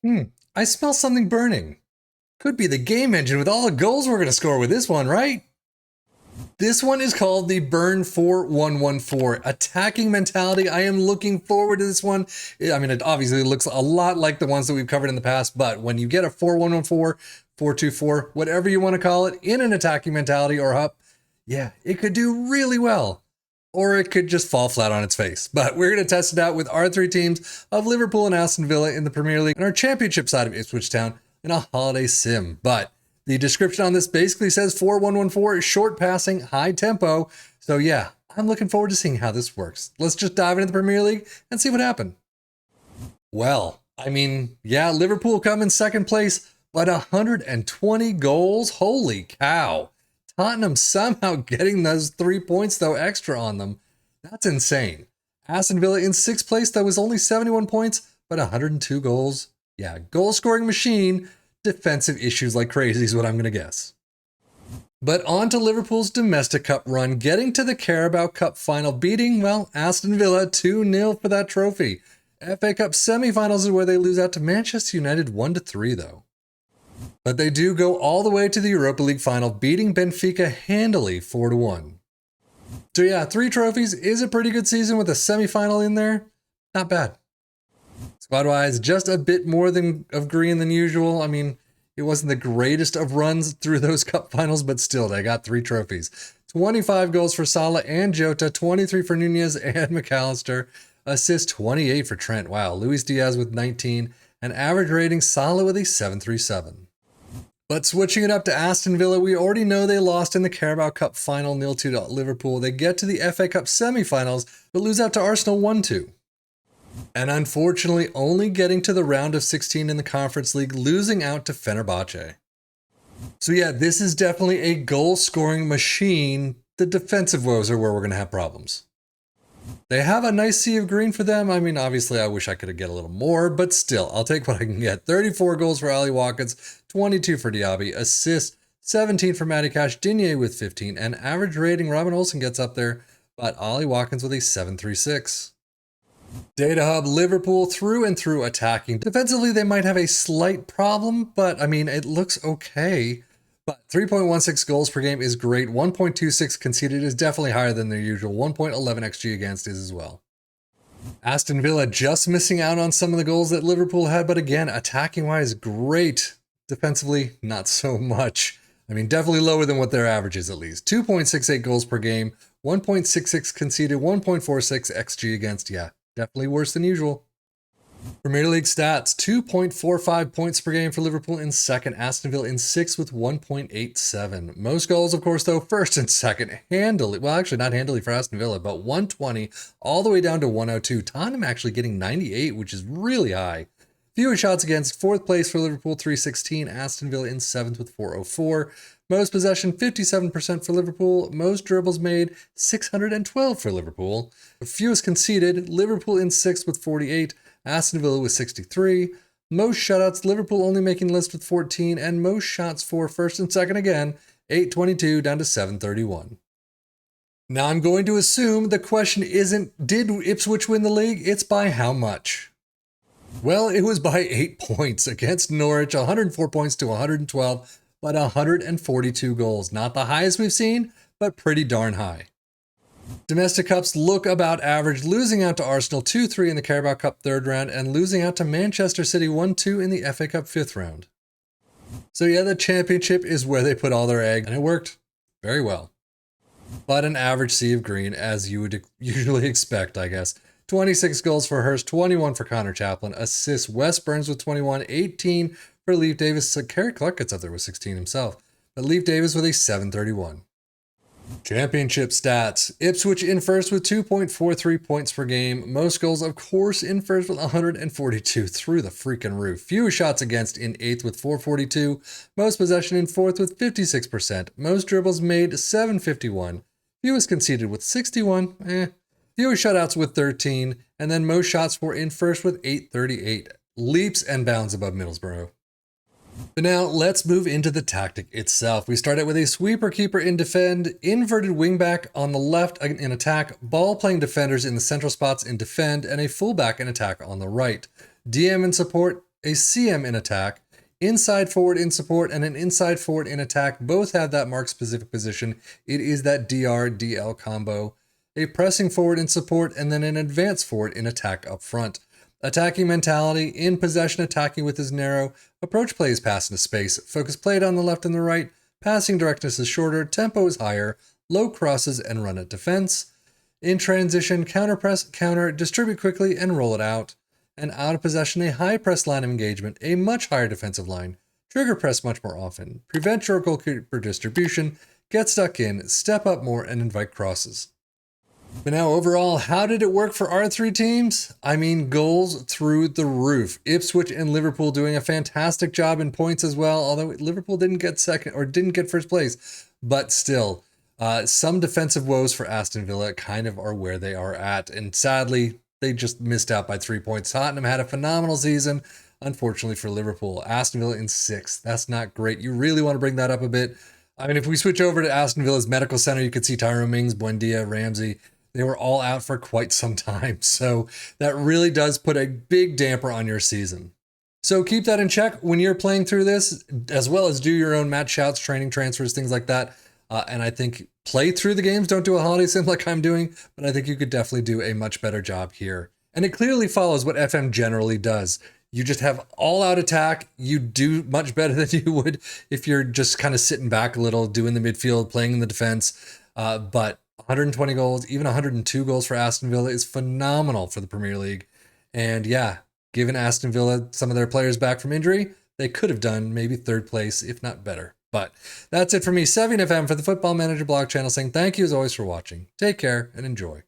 Hmm, I smell something burning. Could be the game engine with all the goals we're going to score with this one, right? This one is called the Burn 4114 attacking mentality. I am looking forward to this one. I mean, it obviously looks a lot like the ones that we've covered in the past, but when you get a 4114, 424, whatever you want to call it, in an attacking mentality or up, yeah, it could do really well. Or it could just fall flat on its face. But we're going to test it out with our three teams of Liverpool and Aston Villa in the Premier League and our championship side of Ipswich Town in a holiday sim. But the description on this basically says 4114 is short passing, high tempo. So yeah, I'm looking forward to seeing how this works. Let's just dive into the Premier League and see what happened. Well, I mean, yeah, Liverpool come in second place, but 120 goals? Holy cow. Tottenham somehow getting those 3 points, though, extra on them. That's insane. Aston Villa in sixth place, though, is only 71 points, but 102 goals. Yeah, goal scoring machine. Defensive issues like crazy is what I'm going to guess. But on to Liverpool's domestic cup run, getting to the Carabao Cup final, beating, well, Aston Villa 2-0 for that trophy. FA Cup semi-finals is where they lose out to Manchester United 1-3, though. But they do go all the way to the Europa League final, beating Benfica handily 4-1. So yeah, 3 trophies is a pretty good season with a semi-final in there. Not bad. Squad-wise, just a bit more of green than usual. I mean, it wasn't the greatest of runs through those cup finals, but still, they got 3 trophies. 25 goals for Salah and Jota, 23 for Nunez and McAllister, assist 28 for Trent. Wow, Luis Diaz with 19, and average rating Salah with a 737. But switching it up to Aston Villa, we already know they lost in the Carabao Cup final 0-2 to Liverpool. They get to the FA Cup semi-finals, but lose out to Arsenal 1-2. And unfortunately, only getting to the round of 16 in the Conference League, losing out to Fenerbahce. So yeah, this is definitely a goal-scoring machine. The defensive woes are where we're going to have problems. They have a nice sea of green for them. I mean, obviously, I wish I could get a little more, but still, I'll take what I can get. 34 goals for Ali Watkins, 22 for Diaby, assists, 17 for Matty Cash, Digne with 15, and average rating, Robin Olsen gets up there, but Ali Watkins with a 736. Data Hub, Liverpool through and through attacking. Defensively, they might have a slight problem, but I mean, it looks okay. But 3.16 goals per game is great. 1.26 conceded is definitely higher than their usual. 1.11 XG against is as well. Aston Villa just missing out on some of the goals that Liverpool had, but again, attacking-wise, great. Defensively, not so much. I mean, definitely lower than what their average is at least. 2.68 goals per game, 1.66 conceded, 1.46 XG against, yeah, definitely worse than usual. Premier League stats, 2.45 points per game for Liverpool in second, Aston Villa in sixth with 1.87. Most goals, of course, though, first and second, handily. Well, actually, not handily for Aston Villa, but 120 all the way down to 102. Tottenham actually getting 98, which is really high. Fewer shots against, fourth place for Liverpool, 316. Aston Villa in seventh with 404. Most possession, 57% for Liverpool. Most dribbles made, 612 for Liverpool. Fewest conceded, Liverpool in sixth with 48. Aston Villa with 63. Most shutouts, Liverpool only making the list with 14. And most shots for first and second again, 822 down to 731. Now I'm going to assume the question isn't, did Ipswich win the league? It's by how much? Well, it was by 8 points against Norwich, 104 points to 112, but 142 goals. Not the highest we've seen, but pretty darn high. Domestic Cups look about average, losing out to Arsenal 2-3 in the Carabao Cup third round and losing out to Manchester City 1-2 in the FA Cup fifth round. So yeah, the championship is where they put all their eggs, and it worked very well. But an average sea of green, as you would usually expect, I guess. 26 goals for Hurst, 21 for Connor Chaplin, assists Wes Burns with 21, 18 for Leif Davis. So Kerry Clark gets up there with 16 himself, but Leif Davis with a 731. Championship stats. Ipswich in first with 2.43 points per game. Most goals, of course, in first with 142 through the freaking roof. Fewest shots against in eighth with 442. Most possession in fourth with 56%. Most dribbles made, 751. Fewest conceded with 61. Fewest shutouts with 13. And then most shots for in first with 838. Leaps and bounds above Middlesbrough. But now let's move into the tactic itself. We start out with a sweeper keeper in defend, inverted wingback on the left in attack, ball playing defenders in the central spots in defend, and a fullback in attack on the right. DM in support, a CM in attack, inside forward in support, and an inside forward in attack. Both have that mark specific position. It is that DR-DL combo. A pressing forward in support, and then an advanced forward in attack up front. Attacking mentality, in possession attacking with his narrow, approach play is pass into space, focus played on the left and the right, passing directness is shorter, tempo is higher, low crosses and run at defense. In transition, counter press, counter, distribute quickly and roll it out. And out of possession, a high press line of engagement, a much higher defensive line, trigger press much more often, prevent your goalkeeper distribution, get stuck in, step up more, and invite crosses. But now overall, how did it work for our three teams? I mean, goals through the roof. Ipswich and Liverpool doing a fantastic job in points as well, although Liverpool didn't get second or didn't get first place, but still. Some defensive woes for Aston Villa kind of are where they are at, and sadly, they just missed out by 3 points. Tottenham had a phenomenal season, unfortunately for Liverpool. Aston Villa in 6th. That's not great. You really want to bring that up a bit. I mean, if we switch over to Aston Villa's medical center, you could see Tyrone Mings, Buendia, Ramsey. They were all out for quite some time, so that really does put a big damper on your season. So keep that in check when you're playing through this, as well as do your own match shouts, training transfers, things like that. And I think play through the games. Don't do a holiday sim like I'm doing, but I think you could definitely do a much better job here. And it clearly follows what FM generally does. You just have all-out attack. You do much better than you would if you're just kind of sitting back a little, doing the midfield, playing in the defense. But 120 goals, even 102 goals for Aston Villa is phenomenal for the Premier League. And yeah, given Aston Villa some of their players back from injury, they could have done maybe 3rd place, if not better. But that's it for me, 7FM for the Football Manager blog channel, saying thank you as always for watching. Take care and enjoy.